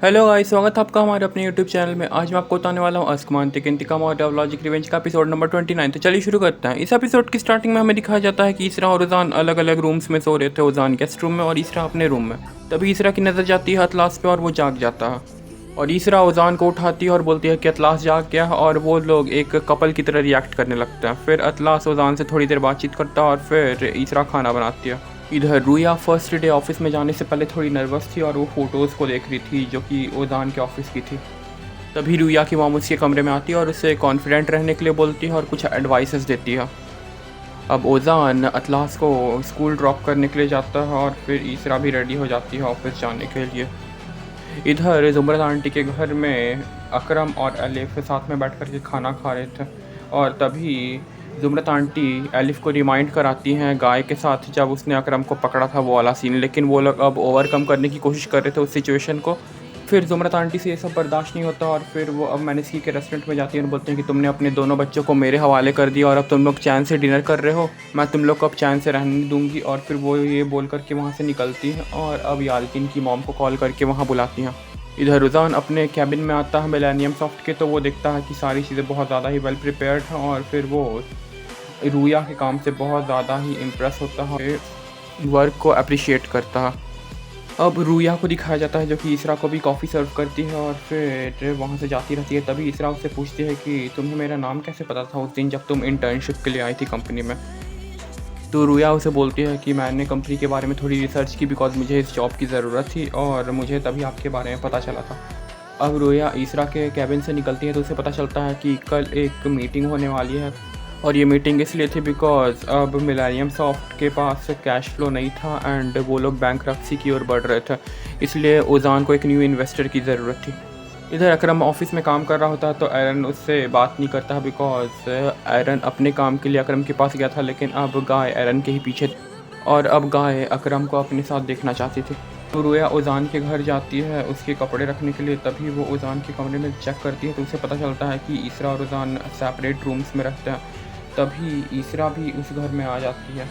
Hello guys, स्वागत है आपका हमारे अपने यूट्यूब चैनल में। आज मैं आपको बताने वाला हूँ अस्कमांतिक इंतकाम और डेवलॉजिक रिवेंज का एपिसोड नंबर 29। तो चलिए शुरू करते हैं। इस एपिसोड की स्टार्टिंग में हमें दिखाया जाता है कि इसरा और उजान अलग अलग रूम्स में सो रहे थे। उजान गेस्ट रूम में और इसरा अपने रूम में। तभी इसरा की नज़र जाती है अतलास पे और वो जाग जाता है। और इसरा उजान को उठाती है और बोलती है कि अतलास जाग गया है, और वो लोग एक कपल की तरह रिएक्ट करने लगते हैं। फिर अतलास उजान से थोड़ी देर बातचीत करता है और फिर इसरा खाना बनाती है। इधर रुया फर्स्ट डे ऑफिस में जाने से पहले थोड़ी नर्वस थी और वो फ़ोटोज़ को देख रही थी जो कि ओजान के ऑफिस की थी। तभी रुया की मॉम उसके कमरे में आती है और उसे कॉन्फिडेंट रहने के लिए बोलती है और कुछ एडवाइसेस देती है। अब ओजान अतलास को स्कूल ड्रॉप करने के लिए जाता है और फिर ईसरा भी रेडी हो जाती है ऑफिस जाने के लिए। इधर जुमरत आंटी के घर में अकरम और एलिफ साथ में बैठ कर के खाना खा रहे थे, और तभी जुमरत आंटी एलिफ को रिमाइंड कराती हैं गाय के साथ जब उसने अकरम को पकड़ा था वो वाला सीन। लेकिन वो लोग अब ओवरकम करने की कोशिश कर रहे थे उस सिचुएशन को। फिर जुमरत आंटी से ये सब बर्दाश्त नहीं होता और फिर वो अब मैनेस्की के रेस्टोरेंट में जाती है और बोलते हैं कि तुमने अपने दोनों बच्चों को मेरे हवाले कर दिया और अब तुम लोग चैन से डिनर कर रहे हो, मैं तुम लोग को अब चैन से रहने नहीं दूंगी। और फिर वो ये बोल करके वहाँ से निकलती हैं और अब याल्किन की मॉम को कॉल करके वहाँ बुलाती हैं। इधर रुजान अपने कैबिन में आता है मिलेनियम सॉफ्ट के, तो वो देखता है कि सारी चीज़ें बहुत ज़्यादा ही वेल प्रिपेयर्ड हैं और फिर वो रुया के काम से बहुत ज़्यादा ही इम्प्रेस होता है, वर्क को अप्रिशिएट करता है। अब रुया को दिखाया जाता है जो कि इसरा को भी कॉफ़ी सर्व करती है और फिर वहाँ से जाती रहती है। तभी इसरा उससे पूछती है कि तुम्हें मेरा नाम कैसे पता था उस दिन जब तुम इंटर्नशिप के लिए आई थी कंपनी में। तो रुया उसे बोलती है कि मैंने कंपनी के बारे में थोड़ी रिसर्च की बिकॉज मुझे इस जॉब की ज़रूरत थी और मुझे तभी आपके बारे में पता चला था। अब रुया इसरा के कैबिन से निकलती है तो उसे पता चलता है कि कल एक मीटिंग होने वाली है, और ये मीटिंग इसलिए थी बिकॉज अब मिलेनियम सॉफ्ट के पास कैश फ्लो नहीं था एंड वो लोग बैंकरप्सी की ओर बढ़ रहे थे, इसलिए उजान को एक न्यू इन्वेस्टर की ज़रूरत थी। इधर अकरम ऑफिस में काम कर रहा होता है तो एरन उससे बात नहीं करता बिकॉज एरन अपने काम के लिए अकरम के पास गया था, लेकिन अब गाय एरन के ही पीछे थी और अब गाय अकरम को अपने साथ देखना चाहती थी। तो रुया उजान के घर जाती है उसके कपड़े रखने के लिए। तभी वो उजान के कमरे में चेक करती है तो उसे पता चलता है कि इसरा और उजान सेपरेट रूम्स में रहते हैं। तभी इसरा भी उस घर में आ जाती है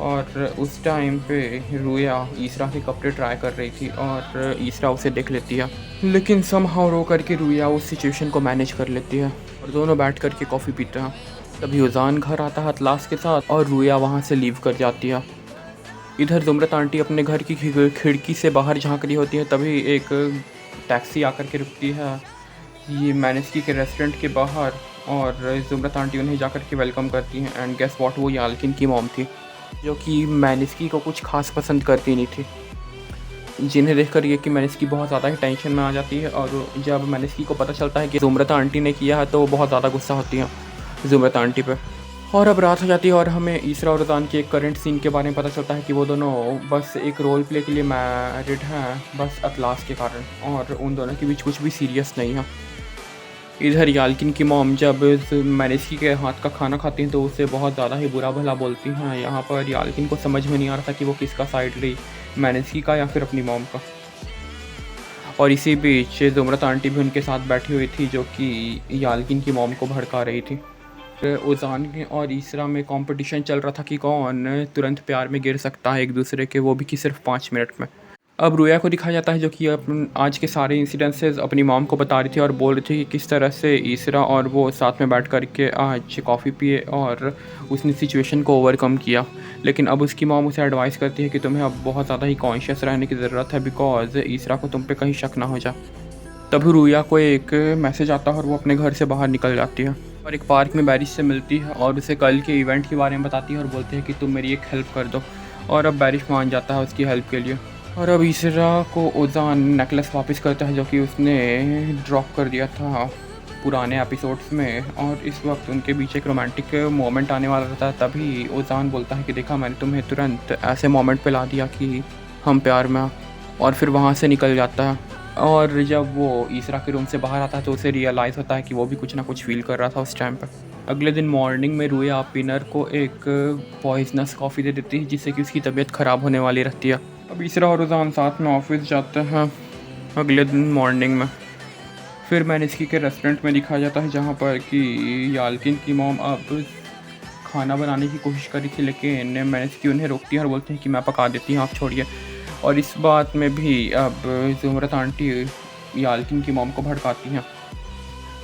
और उस टाइम पे रुया ईसरा के कपड़े ट्राई कर रही थी और ईसरा उसे देख लेती है, लेकिन समहाउ रो करके रुया उस सिचुएशन को मैनेज कर लेती है और दोनों बैठ करके कॉफ़ी पीते हैं। तभी उजान घर आता है अतलास के साथ और रुया वहाँ से लीव कर जाती है। इधर जुमरत आंटी अपने घर की खिड़की से बाहर झांक रही होती है। तभी एक टैक्सी आकर के रुकती है ये मैनेस्की के रेस्टोरेंट के बाहर और जुमरत आंटी उन्हें जाकर के वेलकम करती हैं एंड गेस व्हाट, वो याल्किन की मॉम थी जो कि मैनेस्की को कुछ खास पसंद करती नहीं थी, जिन्हें देखकर ये कि मैनेस्की बहुत ज़्यादा ही टेंशन में आ जाती है। और जब मैनेस्की को पता चलता है कि जुमरत आंटी ने किया है तो वो बहुत ज़्यादा गुस्सा होती है जुमरत आंटी पे। और अब रात हो जाती है और हमें ईसरा और रुजान के एक करंट सीन के बारे में पता चलता है कि वो दोनों बस एक रोल प्ले के लिए मैरिड हैं, बस अतलास के कारण, और उन दोनों के बीच कुछ भी सीरियस नहीं है। इधर याल्किन की मॉम जब मैनेस्की के हाथ का खाना खाती हैं तो उससे बहुत ज़्यादा ही बुरा भला बोलती हैं। यहाँ पर याल्किन को समझ में नहीं आ रहा था कि वो किसका साइड ली, मैनेस्की का या फिर अपनी मॉम का। और इसी बीच जुमरत आंटी भी उनके साथ बैठी हुई थी जो कि याल्किन की मॉम को भड़का रही थी। उजान और ईसरा में कंपटीशन चल रहा था कि कौन तुरंत प्यार में गिर सकता है एक दूसरे के, वो भी कि सिर्फ 5 मिनट में। अब रुया को दिखाया जाता है जो कि आज के सारे इंसिडेंसेस अपनी मॉम को बता रही थी और बोल रही थी कि किस तरह से ईसरा और वो साथ में बैठ कर के आज कॉफ़ी पिए और उसने सिचुएशन को ओवरकम किया। लेकिन अब उसकी मॉम उसे एडवाइस करती है कि तुम्हें अब बहुत ज़्यादा ही कॉन्शियस रहने की ज़रूरत है बिकॉज ईसरा को तुम पे कहीं शक ना हो जाए। तभी रुया को एक मैसेज आता है और वो अपने घर से बाहर निकल जाती है और एक पार्क में बैरिश से मिलती है और उसे कल के इवेंट के बारे में बताती है और बोलती है कि तुम मेरी एक हेल्प कर दो। और अब बैरिश मान जाता है उसकी हेल्प के लिए। और अब ईसरा को उजान नेकलेस वापस करता है जो कि उसने ड्रॉप कर दिया था पुराने एपिसोड्स में, और इस वक्त उनके बीच एक रोमांटिक मोमेंट आने वाला रहता है। तभी उजान बोलता है कि देखा मैंने तुम्हें तुरंत ऐसे मोमेंट पे ला दिया कि हम प्यार में, और फिर वहाँ से निकल जाता है। और जब वो ईसरा के रूम से बाहर आता है तो उसे रियलाइज़ होता है कि वो भी कुछ ना कुछ फील कर रहा था उस टाइम पर। अगले दिन मॉर्निंग में रुया पिनर को एक पॉइजनस कॉफ़ी दे देती है जिससे कि उसकी तबीयत ख़राब होने वाली रहती है। अब ईसरा और रुजान साथ में ऑफिस जाते हैं अगले दिन मॉर्निंग में। फिर मैनेस्की के रेस्टोरेंट में दिखाया जाता है जहाँ पर कि याल्किन की मॉम अब खाना बनाने की कोशिश करी थी, लेकिन मैनेस्की उन्हें रोकती है और बोलती है कि मैं पका देती हूँ, आप छोड़िए। और इस बात में भी अब जुमरत आंटी याल्किन की मॉम को भड़काती हैं।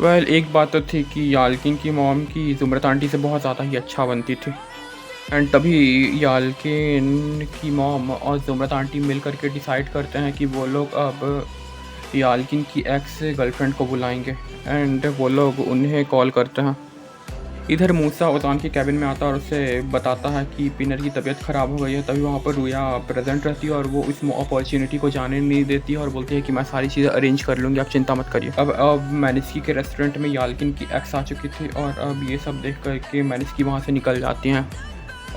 वेल एक बात तो थी कि याल्किन की मॉम की ज़ुमरत आंटी से बहुत ज़्यादा ही अच्छा बनती थी। एंड तभी याल्किन की मॉम और ज़ुमरत आंटी मिल कर के डिसाइड करते हैं कि वो लोग अब याल्किन की एक्स गर्लफ्रेंड को बुलाएंगे। एंड वो लोग उन्हें कॉल करते हैं। इधर मूसा ओज़ान के कैबिन में आता है और उसे बताता है कि पिनर की तबीयत ख़राब हो गई है। तभी वहाँ पर रुया प्रेजेंट रहती है और वो इस अपॉर्चुनिटी को जाने नहीं देती है और बोलती है कि मैं सारी चीज़ें अरेंज कर लूँगी, आप चिंता मत करिए। अब मैनिस्की के रेस्टोरेंट में याल्किन की एक्स आ चुकी थी और अब ये सब देख कर के मैनिस्की वहाँ से निकल जाती हैं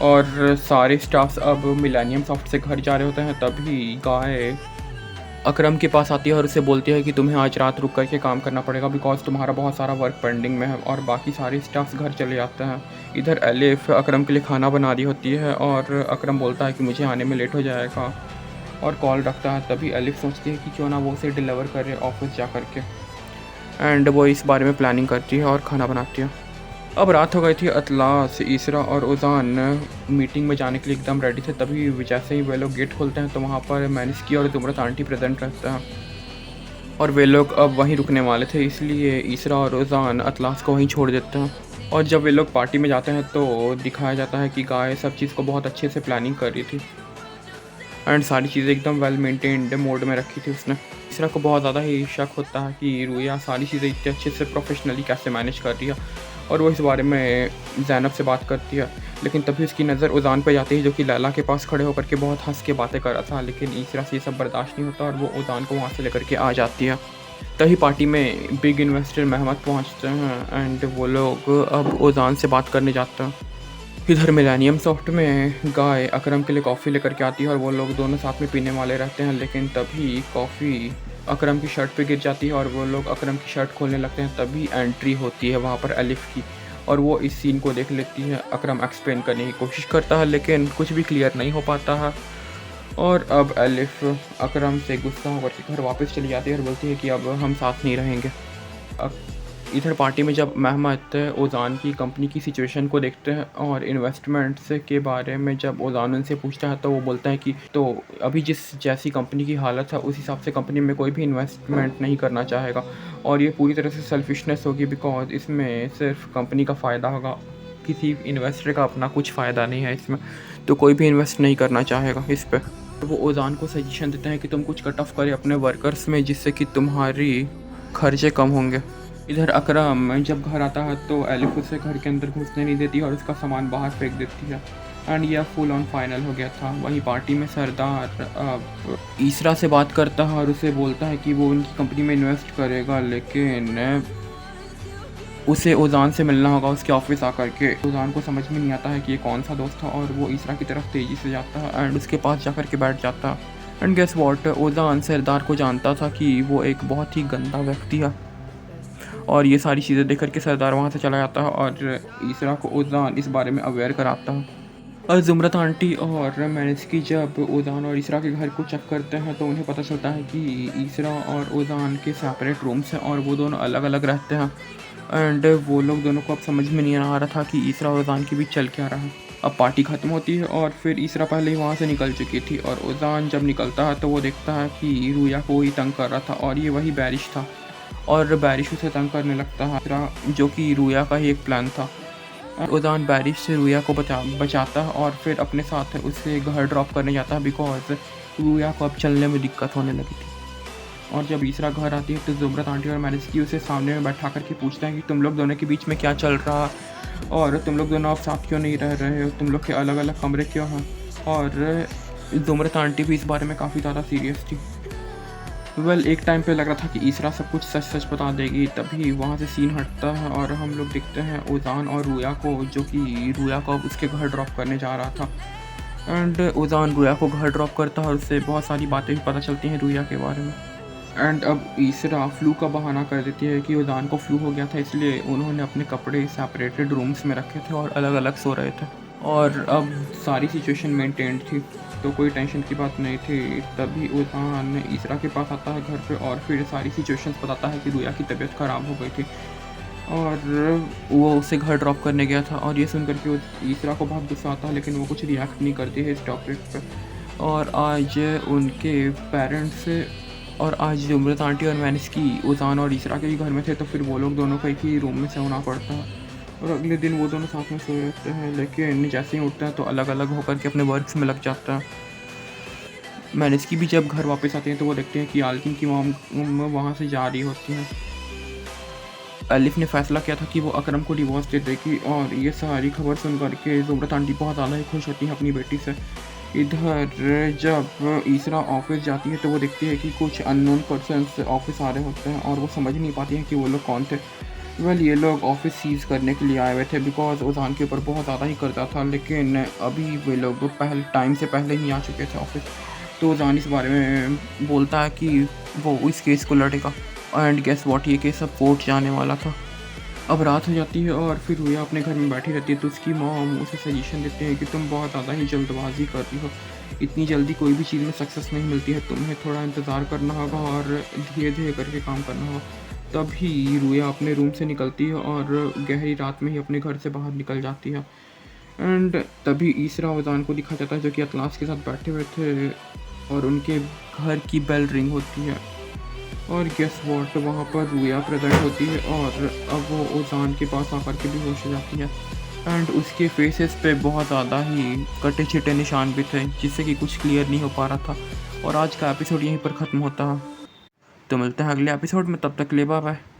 और सारे स्टाफ्स अब मिलेनियम सॉफ्ट से घर जा रहे होते हैं। तभी गाय अकरम के पास आती है और उसे बोलती है कि तुम्हें आज रात रुक करके काम करना पड़ेगा बिकॉज तुम्हारा बहुत सारा वर्क पेंडिंग में है। और बाकी सारे स्टाफ्स घर चले जाते हैं। इधर एलिफ अकरम के लिए खाना बना रही होती है और अकरम बोलता है कि मुझे आने में लेट हो जाएगा और कॉल रखता है। तभी एलिफ सोचती है कि क्यों ना वो उसे डिलीवर करे ऑफिस जा कर के। एंड वो इस बारे में प्लानिंग करती है और खाना बनाती है। अब रात हो गई थी। अतलास, ईसरा और उज़ान मीटिंग में जाने के लिए एकदम रेडी थे। तभी जैसे ही वे लोग गेट खोलते हैं तो वहाँ पर मैनिस्की और ज़ुमरत आंटी प्रेजेंट रहते हैं और वे लोग अब वहीं रुकने वाले थे, इसलिए ईसरा और उज़ान अतलास को वहीं छोड़ देते हैं। और जब वे लोग पार्टी में जाते हैं तो दिखाया जाता है कि गाय सब चीज़ को बहुत अच्छे से प्लानिंग कर रही थी एंड सारी चीज़ें एकदम वेल मेंटेन्ड मोड में रखी थी उसने। ईसरा को बहुत ज़्यादा ही शक होता है कि रुया सारी चीज़ें इतने अच्छे से प्रोफेशनली कैसे मैनेज कर रही है और वो इस बारे में ज़ैनब से बात करती है। लेकिन तभी उसकी नज़र उज़ान पे जाती है जो कि लैला के पास खड़े होकर के बहुत हंस के बातें कर रहा था। लेकिन ईसरा से ये सब बर्दाश्त नहीं होता और वो उज़ान को वहाँ से लेकर के आ जाती है। तभी पार्टी में बिग इन्वेस्टर महमद पहुँचते हैं एंड वो लोग अब उज़ान से बात करने जाते हैं। इधर मिलेनियम सॉफ्ट में गाय अकरम के लिए कॉफ़ी लेकर के आती है और वो लोग दोनों साथ में पीने वाले रहते हैं। लेकिन तभी कॉफ़ी अकरम की शर्ट पे गिर जाती है और वो लोग अकरम की शर्ट खोलने लगते हैं। तभी एंट्री होती है वहाँ पर एलिफ की और वो इस सीन को देख लेती है। अकरम एक्सप्लेन करने की कोशिश करता है लेकिन कुछ भी क्लियर नहीं हो पाता है और अब एलिफ अकरम से गुस्सा होकर के घर वापस चली जाती है और बोलती है कि अब हम साथ नहीं रहेंगे। इधर पार्टी में जब महमद उज़ान की कंपनी की सिचुएशन को देखते हैं और इन्वेस्टमेंट्स के बारे में जब उज़ान उनसे पूछता है तो वो बोलता है कि तो अभी जिस जैसी कंपनी की हालत है उस हिसाब से कंपनी में कोई भी इन्वेस्टमेंट नहीं करना चाहेगा और ये पूरी तरह से सेल्फिशनेस होगी बिकॉज इसमें सिर्फ कंपनी का फ़ायदा होगा, किसी इन्वेस्टर का अपना कुछ फ़ायदा नहीं है इसमें, तो कोई भी इन्वेस्ट नहीं करना चाहेगा इस पर। तो वो उज़ान को सजेशन देते हैं कि तुम कुछ कट ऑफ करें अपने वर्कर्स में जिससे कि तुम्हारी खर्चे कम होंगे। इधर अकरम जब घर आता है तो एलिफ उसे घर के अंदर घुसने नहीं देती और उसका सामान बाहर फेंक देती है एंड यह फुल ऑन फाइनल हो गया था। वहीं पार्टी में सरदार ईसरा से बात करता है और उसे बोलता है कि वो उनकी कंपनी में इन्वेस्ट करेगा लेकिन उसे उज़ान से मिलना होगा उसके ऑफिस आकर के। उज़ान को समझ में नहीं आता है कि ये कौन सा दोस्त था और वो ईसरा की तरफ तेज़ी से जाता है एंड उसके पास जाकर के बैठ जाता है। एंड गेस वॉट, उज़ान सरदार को जानता था कि वो एक बहुत ही गंदा व्यक्ति है और ये सारी चीज़ें देख करके सरदार वहाँ से चला जाता है और ईसरा को उज़ान इस बारे में अवेयर कराता है। और ज़ुमरत आंटी और मैनिस्की जब उज़ान और ईसरा के घर को चेक करते हैं तो उन्हें पता चलता है कि ईसरा और उज़ान के सेपरेट रूम्स हैं और वो दोनों अलग अलग रहते हैं एंड वो लोग दोनों को अब समझ में नहीं आ रहा था कि ईसरा और उज़ान के बीच चल क्या रहा है। अब पार्टी ख़त्म होती है और फिर ईसरा पहले ही वहाँ से निकल चुकी थी और उज़ान जब निकलता है तो वो देखता है कि रुया को ही तंग कर रहा था और ये वही बैरिश था और बैरिश उसे तंग करने लगता है जो कि रुया का ही एक प्लान था। उज़ान बैरिश से रुया को बचाता है और फिर अपने साथ उसे घर ड्रॉप करने जाता है बिकॉज रुया को अब चलने में दिक्कत होने लगी थी। और जब ईसरा घर आती है तो ज़ुमरत आंटी और मैनिस्की उसे सामने में बैठा करके पूछते हैं कि तुम लोग दोनों के बीच में क्या चल रहा और तुम लोग दोनों अब साथ क्यों नहीं रह रहे हो, तुम लोग के अलग अलग कमरे क्यों हैं। और ज़ुमरत आंटी भी इस बारे में काफ़ी ज़्यादा सीरियस थी। वेल एक टाइम पे लग रहा था कि ईसरा सब कुछ सच सच बता देगी, तभी वहाँ से सीन हटता है और हम लोग देखते हैं उज़ान और रुया को जो कि रुया को उसके घर ड्रॉप करने जा रहा था एंड उज़ान रुया को घर ड्रॉप करता है और उससे बहुत सारी बातें भी पता चलती हैं रुया के बारे में। एंड अब ईसरा फ्लू का बहाना कर देती है कि उज़ान को फ्लू हो गया था इसलिए उन्होंने अपने कपड़े सेपरेटेड रूम्स में रखे थे और अलग अलग सो रहे थे और अब सारी सिचुएशन मेंटेन्ड थी तो कोई टेंशन की बात नहीं थी। तभी उज़ान ईसरा के पास आता है घर पे और फिर सारी सिचुएशंस बताता है कि रुया की तबीयत ख़राब हो गई थी और वो उसे घर ड्रॉप करने गया था और ये सुन करके ईसरा को बहुत गुस्सा आता है लेकिन वो कुछ रिएक्ट नहीं करती है इस टॉपिक पे। और आज उनके पेरेंट्स और आज जुमरत आंटी और मैनिस की उजान और इसरा के भी घर में थे, तो फिर वो लोग दोनों को एक ही रूम में सोना पड़ता है और अगले दिन वो दोनों साथ में सोए रहते हैं। लेकिन जैसे ही उठते हैं तो अलग अलग होकर के अपने वर्क्स में लग जाता है। मैनिस की भी जब घर वापस आते हैं तो वो देखते हैं कि आलकिन की मॉम वहाँ से जा रही होती है। अलिफ ने फैसला किया था कि वो अकरम को डिवोर्स दे देगी और ये सारी खबर सुन करके जुमरत आंटी बहुत ज़्यादा ही खुश होती हैं अपनी बेटी से। इधर जब ईसरा ऑफिस जाती है तो वो देखती है कि कुछ अननोन पर्सन्स ऑफिस आ रहे होते हैं और वो समझ नहीं पाती हैं कि वो लोग कौन थे। ये लोग ऑफिस सीज करने के लिए आए हुए थे बिकॉज उजान के ऊपर बहुत ज़्यादा ही कर्जा था, लेकिन अभी वे लोग टाइम से पहले ही आ चुके थे ऑफिस। तो उजान इस बारे में बोलता है कि वो इस केस को लड़ेगा एंड गेस व्हाट, ये केस अब कोर्ट जाने वाला था। अब रात हो जाती है और फिर रुया अपने घर में बैठी रहती है तो उसकी मॉम उसे सजेशन देते हैं कि तुम बहुत ज़्यादा ही जल्दबाजी कर रही हो, इतनी जल्दी कोई भी चीज़ में सक्सेस नहीं मिलती है, तुम्हें थोड़ा इंतज़ार करना होगा और धीरे धीरे करके काम करना होगा। तभी रुया अपने रूम से निकलती है और गहरी रात में ही अपने घर से बाहर निकल जाती है। एंड तभी ईसरा उजान को दिखा जाता है जो कि अतलास के साथ बैठे हुए थे और उनके घर की बेल रिंग होती है और गेस वॉट, वहाँ पर रुया प्रेजेंट होती है और अब वो उजान के पास आकर के बेहोश हो जाती है। एंड उसके फेसेस पे बहुत ज़्यादा ही कटे छिटे निशान भी थे जिससे कि कुछ क्लियर नहीं हो पा रहा था। और आज का एपिसोड यहीं पर ख़त्म होता है। तो मिलते हैं अगले एपिसोड में, तब तक ले बाय बाय।